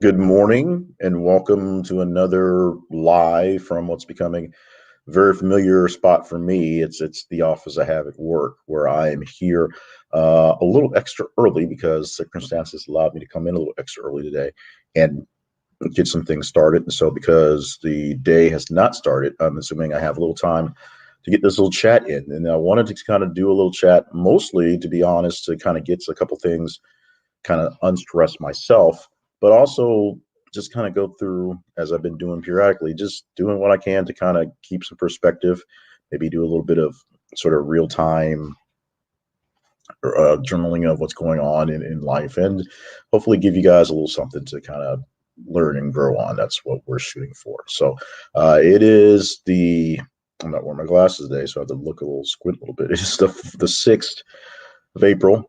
Good morning and welcome to another live from what's becoming a very familiar spot for me. It's the office I have at work where I am here a little extra early because circumstances allowed me to come in a little extra early today and get some things started. And so because the day has not started, I'm assuming I have a little time to get this little chat in. And I wanted to kind of do a little chat, mostly to be honest, to kind of get a couple things kind of unstress myself, but also just kind of go through as I've been doing periodically, just doing what I can to kind of keep some perspective, maybe do a little bit of sort of real time journaling of what's going on in life and hopefully give you guys a little something to kind of learn and grow on. That's what we're shooting for. So it is I'm not wearing my glasses today, so I have to look a little squint a little bit. It's the 6th of April,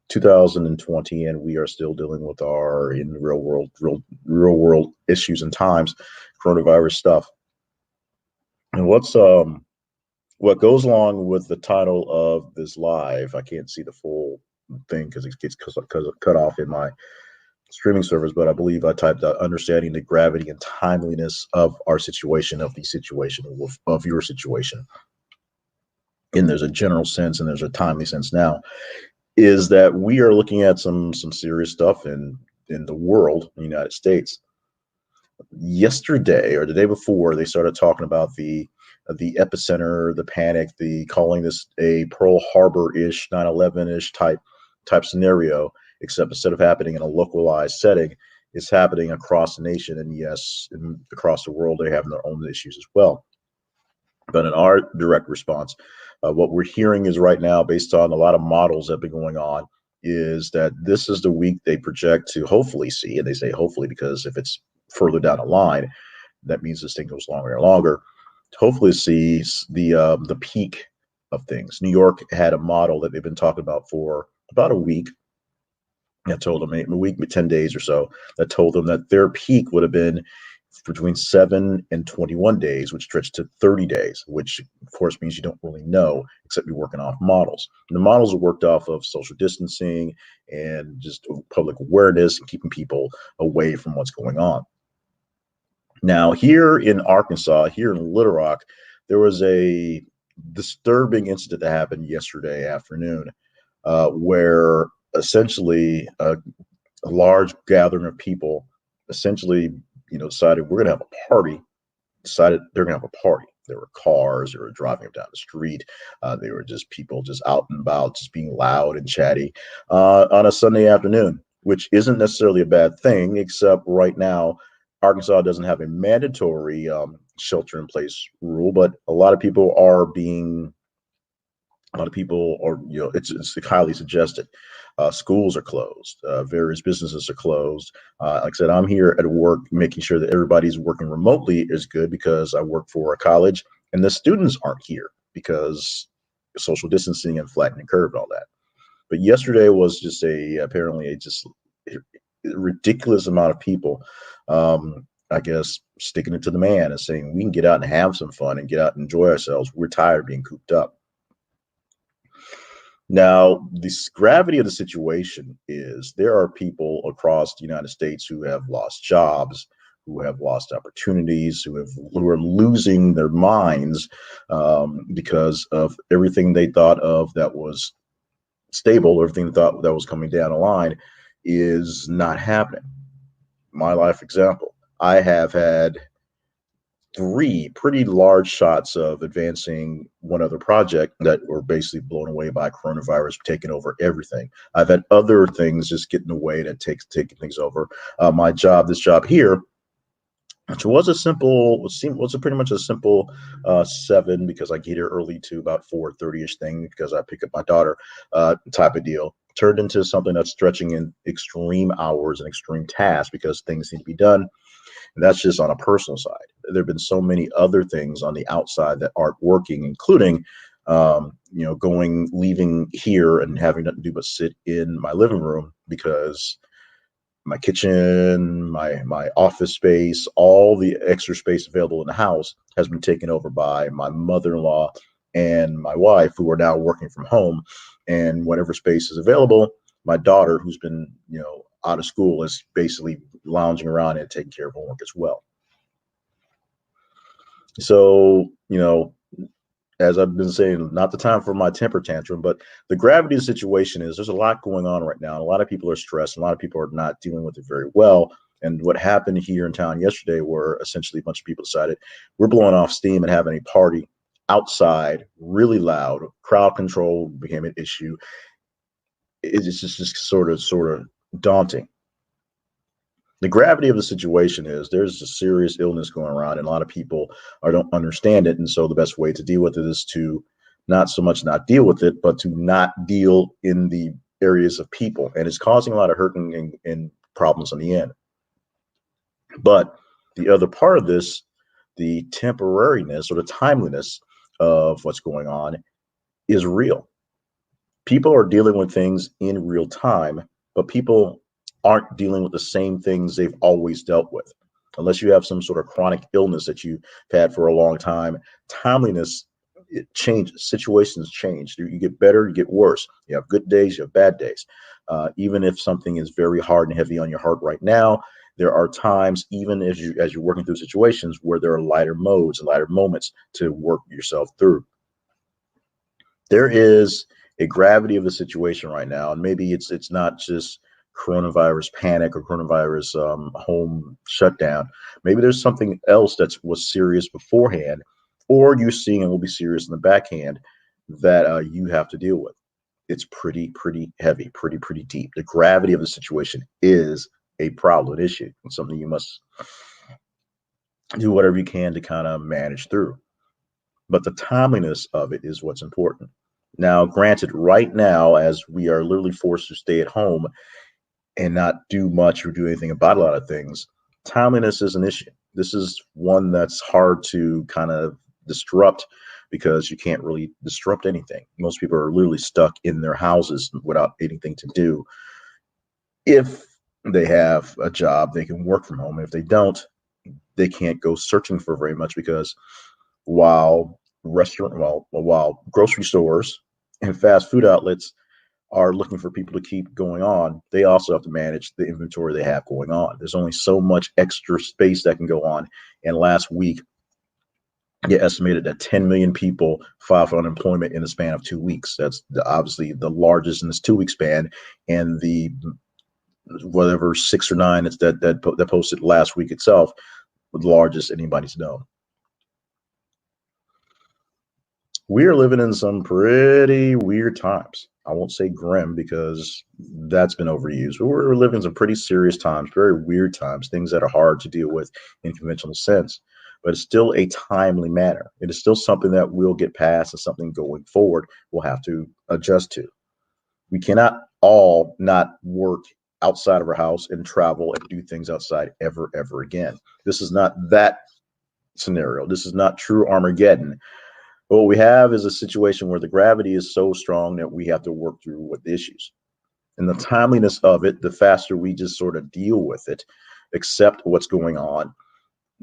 2020, and we are still dealing with our in real world issues and times, coronavirus stuff. And what goes along with the title of this live? I can't see the full thing because it gets cut off in my streaming service, but I believe I typed out understanding the gravity and timeliness of our situation, of the situation, of your situation. And there's a general sense and there's a timely sense now is that we are looking at some serious stuff in the world, in the United States. Yesterday or the day before, they started talking about the epicenter, the panic, the calling this a Pearl Harbor-ish, 9/11-ish type scenario, except instead of happening in a localized setting, it's happening across the nation, and yes, across the world, they have their own issues as well. But in our direct response, what we're hearing is right now, based on a lot of models that have been going on, is that this is the week they project to hopefully see, and they say hopefully because if it's further down the line, that means this thing goes longer and longer. Hopefully, see the peak of things. New York had a model that they've been talking about for about a week. I told them a week, 10 days or so. That told them that their peak would have been between 7 and 21 days, which stretched to 30 days, which of course means you don't really know except you're working off models. And the models are worked off of social distancing and just public awareness and keeping people away from what's going on. Now, here in Arkansas, here in Little Rock, there was a disturbing incident that happened yesterday afternoon where essentially a large gathering of people essentially, decided we're going to have a party, decided they're going to have a party. There were cars, they were driving up down the street. They were just people just out and about, just being loud and chatty on a Sunday afternoon, which isn't necessarily a bad thing, except right now, Arkansas doesn't have a mandatory shelter in place rule, but a lot of people are, it's highly suggested. Schools are closed. Various businesses are closed. Like I said, I'm here at work making sure that everybody's working remotely is good because I work for a college and the students aren't here because social distancing and flattening curve and all that. But yesterday was just apparently a ridiculous amount of people, I guess, sticking it to the man and saying we can get out and have some fun and get out and enjoy ourselves. We're tired of being cooped up. Now, the gravity of the situation is there are people across the United States who have lost jobs, who have lost opportunities, who are losing their minds because of everything they thought of that was stable, everything they thought that was coming down the line is not happening. My life example, I have had 3 pretty large shots of advancing one other project that were basically blown away by coronavirus taking over everything. I've had other things just get in the way that taking things over. This job here, which was pretty much a simple 7 because I get here early to about 4:30ish thing because I pick up my daughter type of deal. Turned into something that's stretching in extreme hours and extreme tasks because things need to be done. And that's just on a personal side. There have been so many other things on the outside that aren't working, including, leaving here and having nothing to do but sit in my living room because my kitchen, my office space, all the extra space available in the house has been taken over by my mother-in-law and my wife, who are now working from home. And whatever space is available, my daughter, who's been, out of school is basically lounging around and taking care of homework as well. So, as I've been saying, not the time for my temper tantrum, but the gravity of the situation is there's a lot going on right now. And a lot of people are stressed. A lot of people are not dealing with it very well. And what happened here in town yesterday, where essentially a bunch of people decided we're blowing off steam and having a party outside, really loud. Crowd control became an issue. It's just sort of daunting. The gravity of the situation is there's a serious illness going around, and a lot of people don't understand it. And so the best way to deal with it is to not so much not deal with it, but to not deal in the areas of people. And it's causing a lot of hurt and problems in the end. But the other part of this, the temporariness or the timeliness of what's going on is real. People are dealing with things in real time, but people aren't dealing with the same things they've always dealt with. Unless you have some sort of chronic illness that you've had for a long time, timeliness, it changes. Situations change. You get better, you get worse. You have good days, you have bad days. Even if something is very hard and heavy on your heart right now, there are times, even as you're working through situations, where there are lighter modes and lighter moments to work yourself through. There is a gravity of the situation right now, and maybe it's not just coronavirus panic or coronavirus home shutdown. Maybe there's something else that was serious beforehand, or you're seeing and will be serious in the backhand that you have to deal with. It's pretty heavy, pretty deep. The gravity of the situation is a problem, an issue, and something you must do whatever you can to kind of manage through. But the timeliness of it is what's important. Now, granted, right now, as we are literally forced to stay at home and not do much or do anything about a lot of things, timeliness is an issue. This is one that's hard to kind of disrupt because you can't really disrupt anything. Most people are literally stuck in their houses without anything to do. If they have a job, they can work from home. If they don't, they can't go searching for very much because while while grocery stores and fast food outlets are looking for people to keep going on, they also have to manage the inventory they have going on. There's only so much extra space that can go on. And last week, it estimated that 10 million people filed for unemployment in the span of 2 weeks. That's obviously the largest in this 2 week span, and the whatever 6 or 9 that posted last week itself, the largest anybody's known. We are living in some pretty weird times. I won't say grim because that's been overused, but we're living in some pretty serious times, very weird times, things that are hard to deal with in conventional sense. But it's still a timely manner. It is still something that we'll get past and something going forward we'll have to adjust to. We cannot all not work outside of our house and travel and do things outside ever again. This is not that scenario. This is not true Armageddon. But what we have is a situation where the gravity is so strong that we have to work through with the issues. And the timeliness of it, the faster we just sort of deal with it, accept what's going on,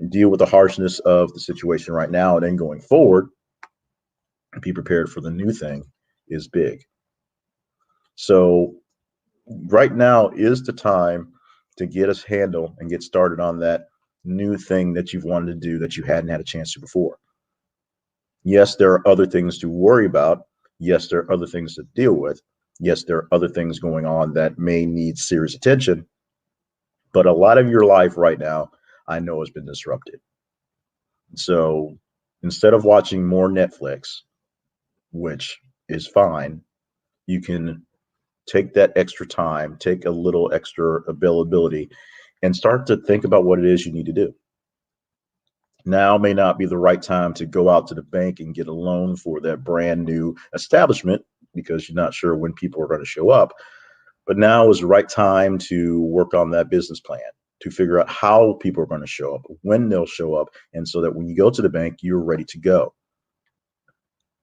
deal with the harshness of the situation right now, and then going forward, be prepared for the new thing is big. So right now is the time to get us handle and get started on that new thing that you've wanted to do that you hadn't had a chance to before. Yes, there are other things to worry about. Yes, there are other things to deal with. Yes, there are other things going on that may need serious attention. But a lot of your life right now, I know, has been disrupted. So instead of watching more Netflix, which is fine, you can take that extra time, take a little extra availability, and start to think about what it is you need to do. Now may not be the right time to go out to the bank and get a loan for that brand new establishment because you're not sure when people are going to show up. But now is the right time to work on that business plan, to figure out how people are going to show up, when they'll show up, and so that when you go to the bank, you're ready to go.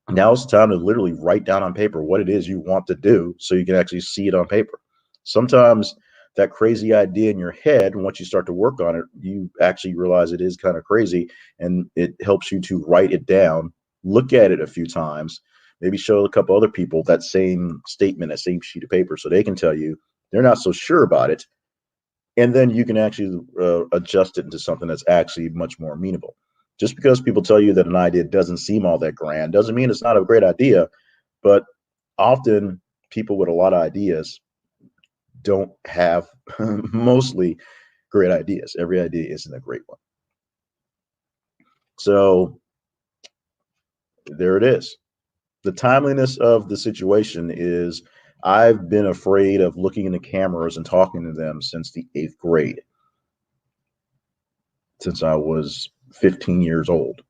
Now is the time to literally write down on paper what it is you want to do so you can actually see it on paper. Sometimes that crazy idea in your head, once you start to work on it, you actually realize it is kind of crazy, and it helps you to write it down, look at it a few times, maybe show a couple other people that same statement, that same sheet of paper, so they can tell you they're not so sure about it, And then you can actually adjust it into something that's actually much more amenable. Just because people tell you that an idea doesn't seem all that grand doesn't mean it's not a great idea. But often people with a lot of ideas don't have mostly great ideas. Every idea isn't a great one. So there it is. The timeliness of the situation is I've been afraid of looking into cameras and talking to them since the 8th grade, since I was 15 years old.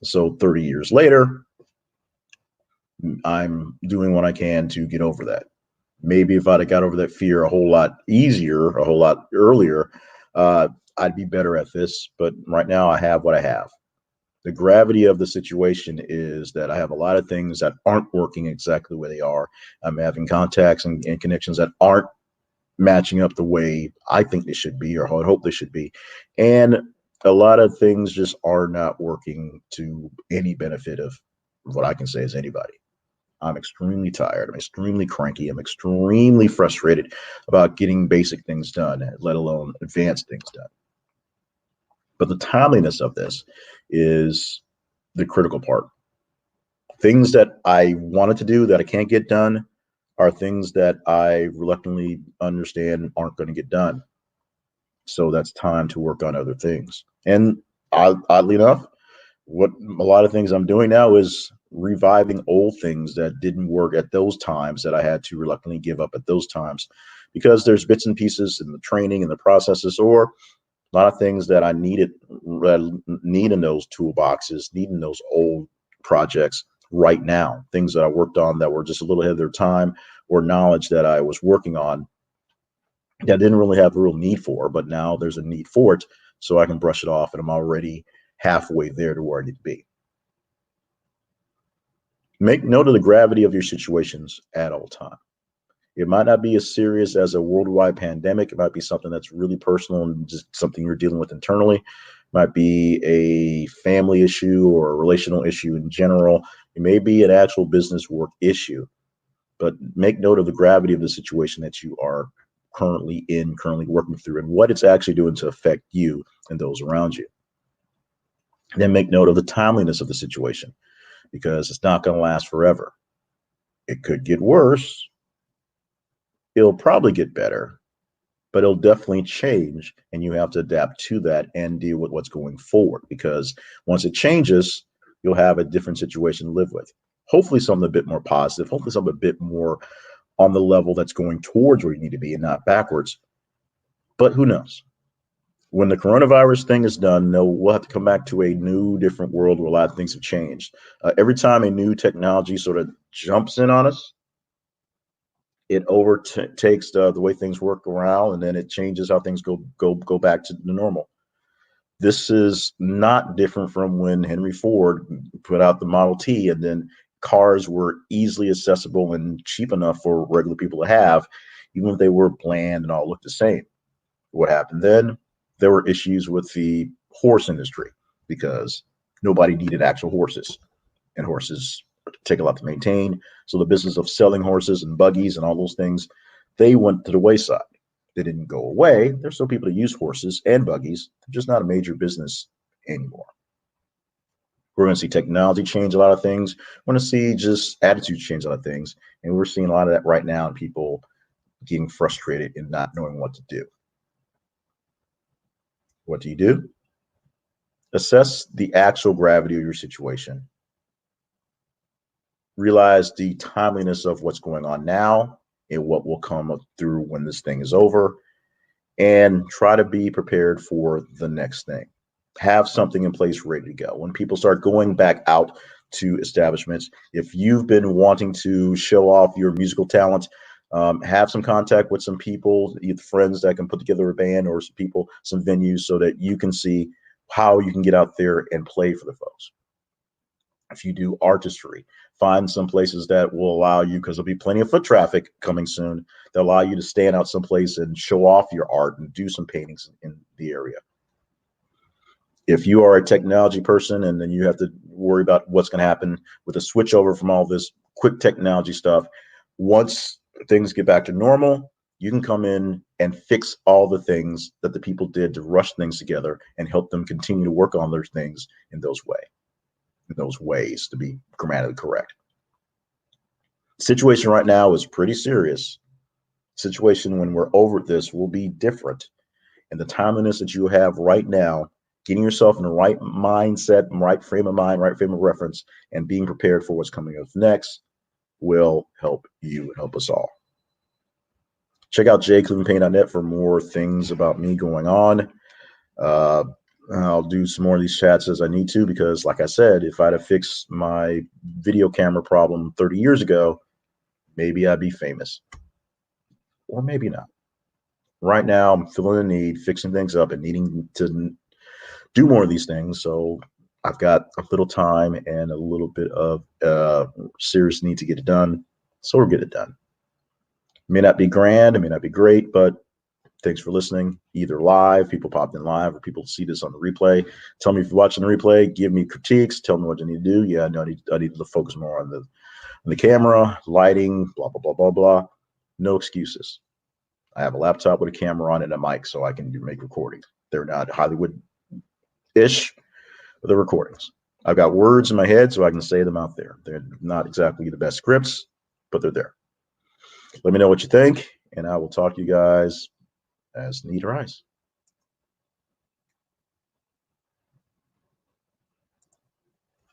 So 30 years later, I'm doing what I can to get over that. Maybe if I'd have got over that fear a whole lot easier, a whole lot earlier, I'd be better at this. But right now, I have what I have. The gravity of the situation is that I have a lot of things that aren't working exactly the way they are. I'm having contacts and connections that aren't matching up the way I think they should be or how I hope they should be. And a lot of things just are not working to any benefit of what I can say is anybody. I'm extremely tired. I'm extremely cranky. I'm extremely frustrated about getting basic things done, let alone advanced things done. But the timeliness of this is the critical part. Things that I wanted to do that I can't get done are things that I reluctantly understand aren't going to get done. So that's time to work on other things. And oddly enough, what a lot of things I'm doing now is reviving old things that didn't work at those times that I had to reluctantly give up at those times because there's bits and pieces in the training and the processes or a lot of things that I need in those toolboxes, need in those old projects right now, things that I worked on that were just a little ahead of their time or knowledge that I was working on that I didn't really have a real need for, but now there's a need for it. So I can brush it off and I'm already halfway there to where I need to be. Make note of the gravity of your situations at all times. It might not be as serious as a worldwide pandemic. It might be something that's really personal and just something you're dealing with internally. It might be a family issue or a relational issue in general. It may be an actual business work issue, but make note of the gravity of the situation that you are currently working through, and what it's actually doing to affect you and those around you. Then make note of the timeliness of the situation because it's not going to last forever. It could get worse. It'll probably get better, but it'll definitely change. And you have to adapt to that and deal with what's going forward because once it changes, you'll have a different situation to live with. Hopefully, something a bit more positive, hopefully, something a bit more on the level that's going towards where you need to be and not backwards. But who knows? When the coronavirus thing is done, no, we'll have to come back to a new, different world where a lot of things have changed. Every time a new technology sort of jumps in on us, it overtakes the way things work around, and then it changes how things go back to the normal. This is not different from when Henry Ford put out the Model T, and then cars were easily accessible and cheap enough for regular people to have, even if they were bland and all looked the same. What happened then? There were issues with the horse industry because nobody needed actual horses, and horses take a lot to maintain. So the business of selling horses and buggies and all those things, they went to the wayside. They didn't go away. There's still people that use horses and buggies. They're just not a major business anymore. We're going to see technology change a lot of things. We're going to see just attitudes change a lot of things. And we're seeing a lot of that right now in people getting frustrated and not knowing what to do. What do you do? Assess the actual gravity of your situation. Realize the timeliness of what's going on now and what will come through when this thing is over, and try to be prepared for the next thing. Have something in place ready to go. When people start going back out to establishments, if you've been wanting to show off your musical talent, have some contact with some people, either friends that can put together a band or some people, some venues, so that you can see how you can get out there and play for the folks. If you do artistry, find some places that will allow you, because there'll be plenty of foot traffic coming soon, that allow you to stand out someplace and show off your art and do some paintings in the area. If you are a technology person and then you have to worry about what's going to happen with a switch over from all this quick technology stuff, once things get back to normal, You can come in and fix all the things that the people did to rush things together and help them continue to work on their things in those ways, to be grammatically correct. Situation right now is pretty serious. Situation when we're over this will be different. And the timeliness that you have right now, getting yourself in the right mindset, right frame of mind, right frame of reference, and being prepared for what's coming up next will help you and help us all. Check out jclevelandpaint.net for more things about me going on. Uh, I'll do some more of these chats as I need to, because like I said, if I'd have fixed my video camera problem 30 years ago, maybe I'd be famous, or maybe not. Right now, I'm feeling the need, fixing things up and needing to do more of these things. So I've got a little time and a little bit of serious need to get it done. So we'll get it done. It may not be grand, it may not be great, but thanks for listening, either live, people popped in live, or people see this on the replay. Tell me if you're watching the replay, give me critiques, tell me what I need to do. Yeah, no, I need to focus more on the camera, lighting, blah, blah, blah, blah, blah. No excuses. I have a laptop with a camera on and a mic, so I can make recordings. They're not Hollywood-ish, but they're recordings. I've got words in my head, so I can say them out there. They're not exactly the best scripts, but they're there. Let me know what you think, and I will talk to you guys as need arise.